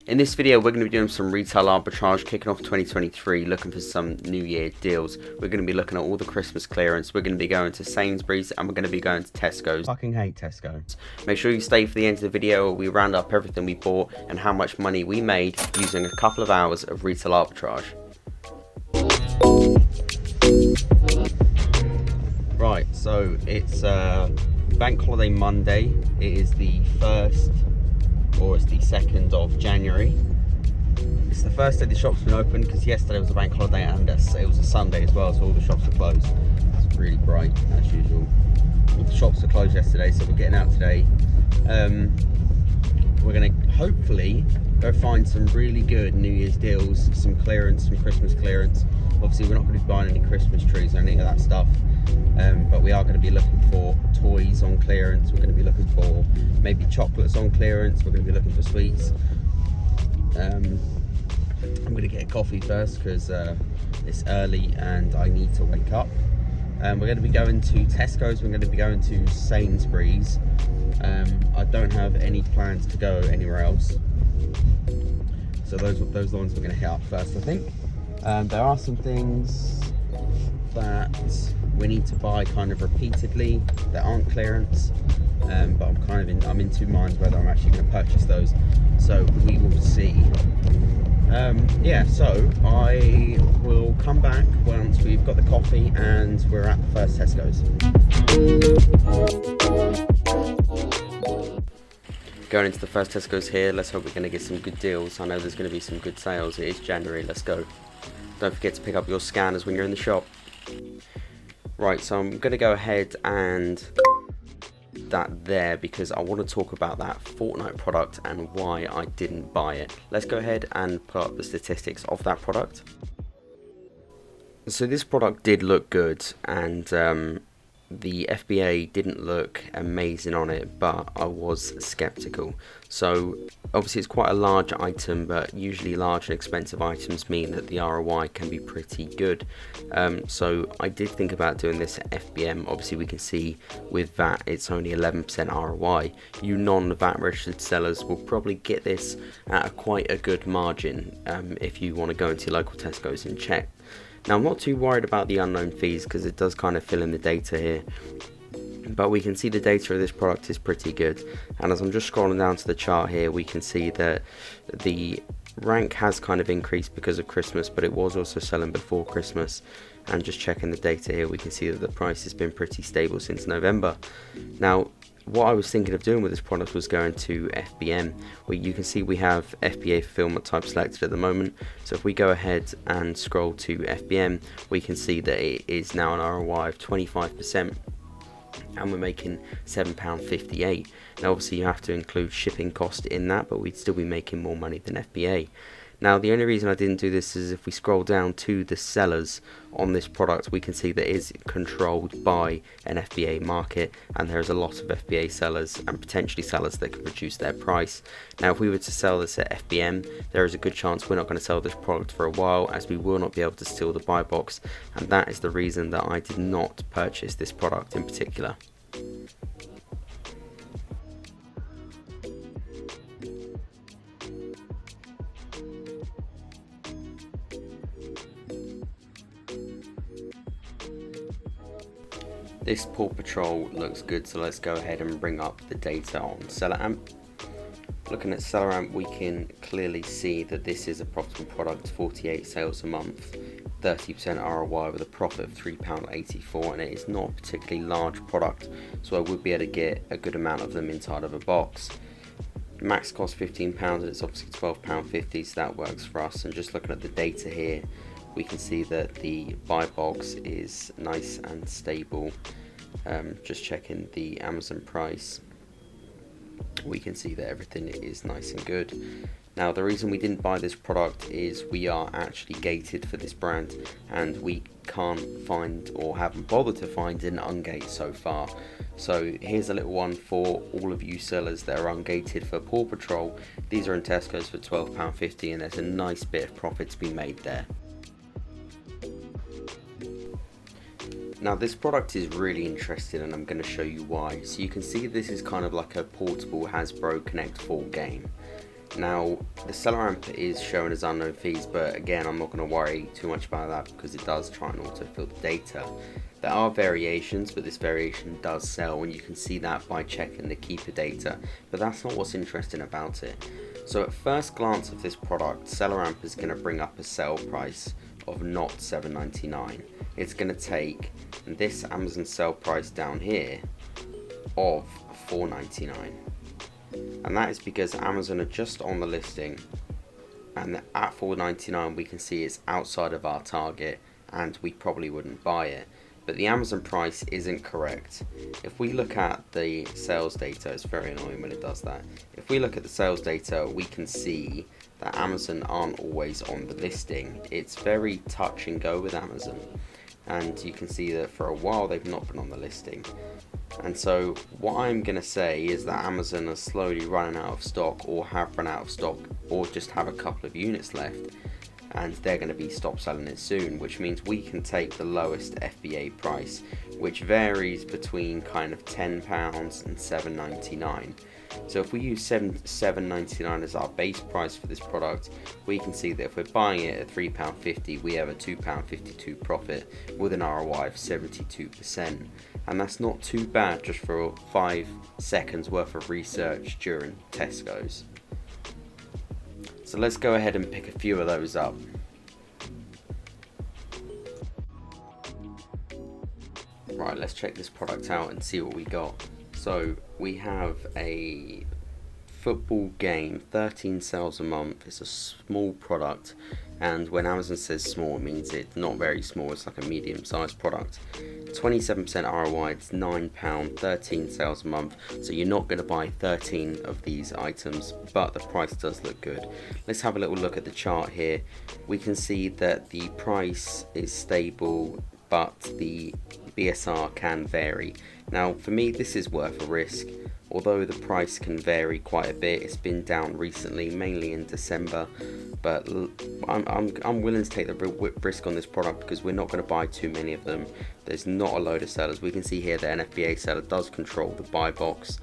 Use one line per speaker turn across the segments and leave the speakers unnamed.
In this video, we're going to be doing some retail arbitrage, kicking off 2023, looking for some New Year deals. We're going to be looking at all the Christmas clearance. We're going to be going to Sainsbury's and we're going to be going to Tesco's. Fucking hate Tesco. Make sure you stay for the end of the video. We round up everything we bought and how much money we made using a couple of hours of retail arbitrage. Right, so it's Bank Holiday Monday. It is the 1st or it's the 2nd of January. It's the first day the shop's been open because yesterday was a bank holiday and it was a Sunday as well, so all the shops are closed. It's really bright as usual. All the shops are closed yesterday, so we're getting out today. We're going to hopefully go find some really good New Year's deals, some clearance, some Christmas clearance. Obviously we're not going to be buying any Christmas trees or any of that stuff, but we are going to be looking for toys on clearance. We're going to be looking for maybe chocolates on clearance. We're going to be looking for sweets. I'm going to get a coffee first because it's early and I need to wake up. We're going to be going to Tesco's. We're going to be going to Sainsbury's. I don't have any plans to go anywhere else, so those are the ones we're going to hit up first, I think. There are some things that we need to buy kind of repeatedly that aren't clearance, but I'm in two minds whether I'm actually going to purchase those, so we will see. Yeah, so I will come back once we've got the coffee and we're at the first Tesco's. Going into the first Tesco's here. Let's hope we're going to get some good deals. I know there's going to be some good sales. It is January. Let's go. Don't forget to pick up your scanners when you're in the shop. Right, so I'm going to go ahead and that there because I want to talk about that Fortnite product and why I didn't buy it. Let's go ahead and put up the statistics of that product. So this product did look good, and the FBA didn't look amazing on it, but I was skeptical. So obviously it's quite a large item, but usually large and expensive items mean that the ROI can be pretty good. So I did think about doing this at FBM. Obviously we can see with VAT it's only 11% ROI. You non-VAT registered sellers will probably get this at quite a good margin if you want to go into your local Tesco's and check. Now I'm not too worried about the unknown fees because it does kind of fill in the data here, but we can see the data of this product is pretty good. And as I'm just scrolling down to the chart here, we can see that the rank has kind of increased because of Christmas, but it was also selling before Christmas. And just checking the data here, we can see that the price has been pretty stable since November. Now what I was thinking of doing with this product was going to FBM, where you can see we have FBA fulfillment type selected at the moment. So if we go ahead and scroll to FBM, we can see that it is now an ROI of 25%, and we're making £7.58. Now obviously you have to include shipping cost in that, but we'd still be making more money than FBA. Now the only reason I didn't do this is if we scroll down to the sellers on this product, we can see that it is controlled by an FBA market, and there's a lot of FBA sellers and potentially sellers that can reduce their price. Now if we were to sell this at FBM, there is a good chance we're not going to sell this product for a while, as we will not be able to steal the buy box, and that is the reason that I did not purchase this product in particular. This Paw Patrol looks good, so let's go ahead and bring up the data on Seller Amp. Looking at Seller Amp, we can clearly see that this is a profitable product, 48 sales a month, 30% ROI with a profit of £3.84, and it is not a particularly large product, so I would be able to get a good amount of them inside of a box. Max cost £15 and it's obviously £12.50, so that works for us. And just looking at the data here, we can see that the buy box is nice and stable. Just checking the Amazon price, we can see that everything is nice and good. Now the reason we didn't buy this product is we are actually gated for this brand, and we can't find or haven't bothered to find an ungate so far. So here's a little one for all of you sellers that are ungated for Paw Patrol. These are in Tesco's for £12.50, and there's a nice bit of profit to be made there. Now this product is really interesting, and I'm going to show you why. So you can see this is kind of like a portable Hasbro Connect 4 game. Now, the seller amp is showing as unknown fees, but again, I'm not going to worry too much about that because it does try and autofill the data. There are variations, but this variation does sell, and you can see that by checking the keeper data, but that's not what's interesting about it. So at first glance of this product, seller amp is going to bring up a sell price of not $7.99. It's going to take this Amazon sell price down here of $4.99. And that is because Amazon are just on the listing, and at $4.99 we can see it's outside of our target and we probably wouldn't buy it. But the Amazon price isn't correct. If we look at the sales data, it's very annoying when it does that. If we look at the sales data, we can see that Amazon aren't always on the listing. It's very touch and go with Amazon. And you can see that for a while they've not been on the listing. And so what I'm going to say is that Amazon are slowly running out of stock, or have run out of stock, or just have a couple of units left, and they're going to be stop selling it soon, which means we can take the lowest FBA price, which varies between kind of £10 and $7.99. So if we use $7.99 as our base price for this product, we can see that if we're buying it at £3.50, we have a £2.52 profit with an ROI of 72%. And that's not too bad just for 5 seconds worth of research during Tesco's. So let's go ahead and pick a few of those up. Right, let's check this product out and see what we got. So we have a football game, 13 sales a month. It's a small product, and when Amazon says small, it means it's not very small. It's like a medium-sized product. 27% ROI, it's £9, 13 sales a month. So you're not going to buy 13 of these items, but the price does look good. Let's have a little look at the chart here. We can see that the price is stable, but the BSR can vary. Now, for me, this is worth a risk. Although the price can vary quite a bit, it's been down recently, mainly in December, but I'm willing to take the risk on this product because we're not going to buy too many of them. There's not a load of sellers. We can see here that an FBA seller does control the buy box.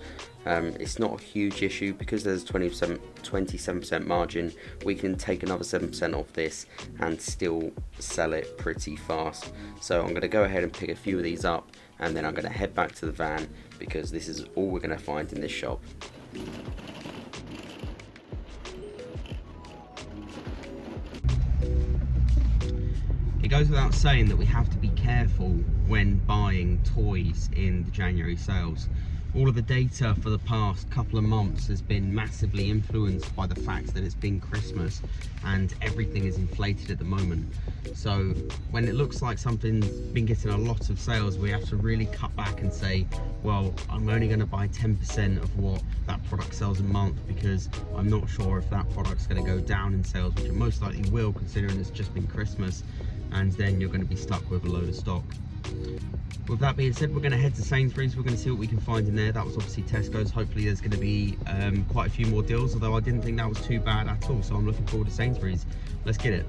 It's not a huge issue because there's 27% margin. We can take another 7% off this and still sell it pretty fast. So I'm going to go ahead and pick a few of these up, and then I'm going to head back to the van because this is all we're going to find in this shop. It goes without saying that we have to be careful when buying toys in the January sales. All of the data for the past couple of months has been massively influenced by the fact that it's been Christmas and everything is inflated at the moment. So when it looks like something's been getting a lot of sales, we have to really cut back and say, well, I'm only going to buy 10% of what that product sells a month because I'm not sure if that product's going to go down in sales, which it most likely will considering it's just been Christmas, and then you're going to be stuck with a load of stock. With that being said, we're going to head to Sainsbury's. We're going to see what we can find in there. That was obviously Tesco's. Hopefully there's going to be quite a few more deals, although I didn't think that was too bad at all. So I'm looking forward to Sainsbury's. Let's get it.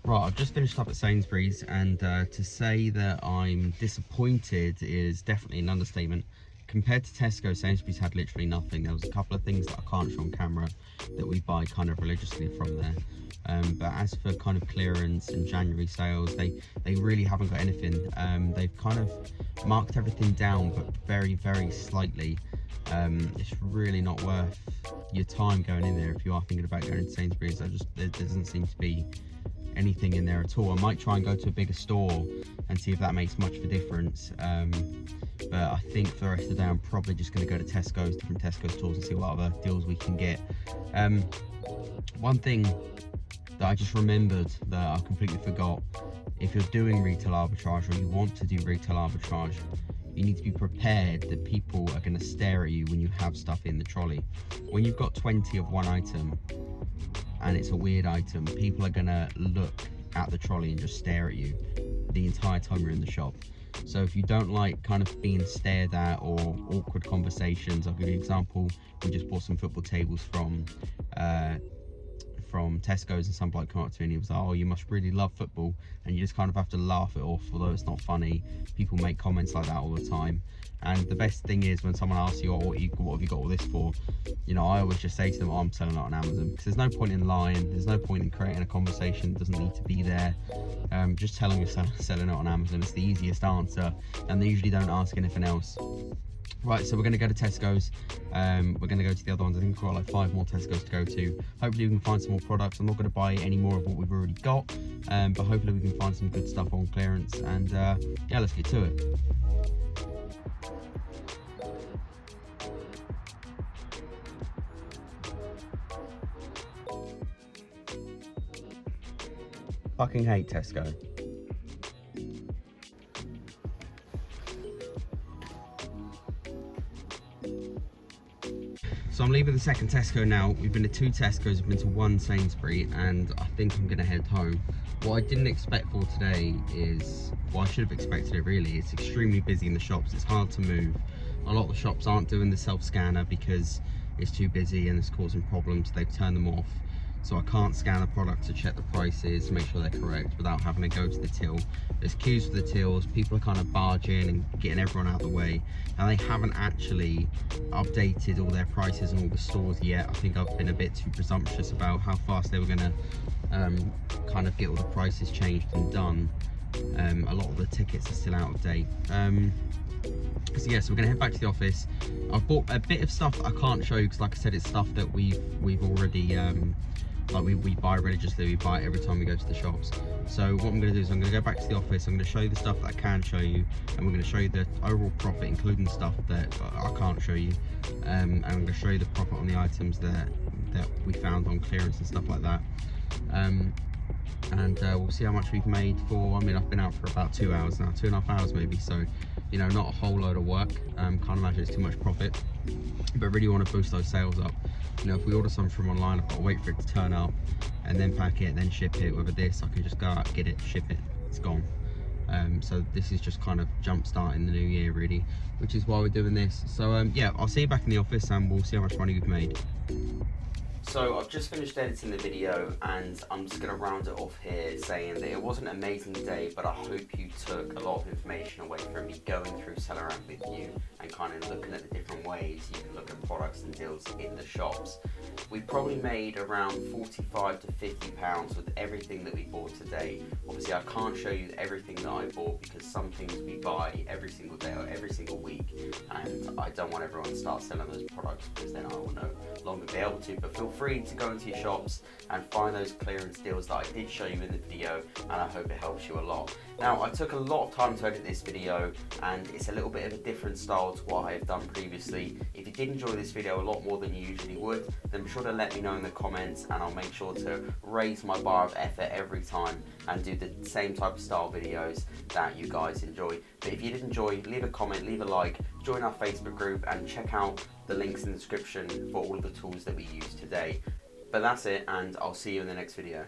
Right, I've just finished up at Sainsbury's, and to say that I'm disappointed is definitely an understatement. Compared to Tesco, Sainsbury's had literally nothing. There was a couple of things that I can't show on camera that we buy kind of religiously from there. But as for kind of clearance and January sales, they really haven't got anything. They've kind of marked everything down, but very, very slightly. It's really not worth your time going in there if you are thinking about going to Sainsbury's. There doesn't seem to be anything in there at all. I might try and go to a bigger store and see if that makes much of a difference, but I think for the rest of the day I'm probably just going to go to Tesco's, different Tesco stores, and see what other deals we can get. One thing that I just remembered that I completely forgot: if you're doing retail arbitrage, or you want to do retail arbitrage, you need to be prepared that people are going to stare at you when you have stuff in the trolley. When you've got 20 of one item and it's a weird item, people are going to look at the trolley and just stare at you the entire time you're in the shop. So if you don't like kind of being stared at or awkward conversations, I'll give you an example. We just bought some football tables from Tesco's, and some bloke came up to me and he was like, oh, you must really love football, and you just kind of have to laugh it off, although it's not funny. People make comments like that all the time, and the best thing is when someone asks you, oh, what have you got all this for, you know, I always just say to them, oh, I'm selling it on Amazon, because there's no point in lying, there's no point in creating a conversation that doesn't need to be there. Just tell them you're selling it on Amazon. It's the easiest answer, and they usually don't ask anything else. Right, so we're going to go to Tesco's. We're going to go to the other ones. I think we've got like 5 more Tesco's to go to. Hopefully we can find some more products. I'm not going to buy any more of what we've already got, but hopefully we can find some good stuff on clearance. And yeah, let's get to it. Fucking hate Tesco. So I'm leaving the second Tesco now. We've been to 2 Tesco's, we've been to 1 Sainsbury, and I think I'm gonna head home. What I didn't expect for today is, well, I should have expected it really, it's extremely busy in the shops, it's hard to move. A lot of the shops aren't doing the self-scanner because it's too busy and it's causing problems, they've turned them off. So I can't scan the product to check the prices, make sure they're correct without having to go to the till. There's queues for the tills, people are kind of barging and getting everyone out of the way. And they haven't actually updated all their prices in all the stores yet. I think I've been a bit too presumptuous about how fast they were gonna kind of get all the prices changed and done. A lot of the tickets are still out of date. So yeah, so we're gonna head back to the office. I've bought a bit of stuff that I can't show you because, like I said, it's stuff that we've already like we buy religiously. We buy it every time we go to the shops. So what I'm going to do is I'm going to go back to the office, I'm going to show you the stuff that I can show you, and we're going to show you the overall profit, including stuff that I can't show you, and I'm going to show you the profit on the items that we found on clearance and stuff like that. And we'll see how much we've made for, I mean, I've been out for about 2 hours now, 2.5 hours maybe, so, you know, not a whole load of work. Can't imagine it's too much profit, but really want to boost those sales up. You know, if we order something from online, I've got to wait for it to turn up and then pack it and then ship it. With this, I can just go out, get it, ship it, it's gone. So this is just kind of jump starting the new year really, which is why we're doing this. So yeah, I'll see you back in the office and we'll see how much money we've made. So I've just finished editing the video and I'm just going to round it off here saying that it wasn't an amazing day, but I hope you took a lot of information away from me going through Seller with you and kind of looking at the different ways you can look at products and deals in the shops. We probably made around 45 to 50 pounds with everything that we bought today. Obviously I can't show you everything that I bought because some things we buy every single day or every single week, and I don't want everyone to start selling those products because then I will no longer be able to. But feel free to go into your shops and find those clearance deals that I did show you in the video, and I hope it helps you a lot. Now, I took a lot of time to edit this video and it's a little bit of a different style to what I have done previously. If you did enjoy this video a lot more than you usually would, then be sure to let me know in the comments and I'll make sure to raise my bar of effort every time and do the same type of style videos that you guys enjoy. But if you did enjoy, leave a comment, leave a like, join our Facebook group and check out the links in the description for all of the tools that we used today. But that's it, and I'll see you in the next video.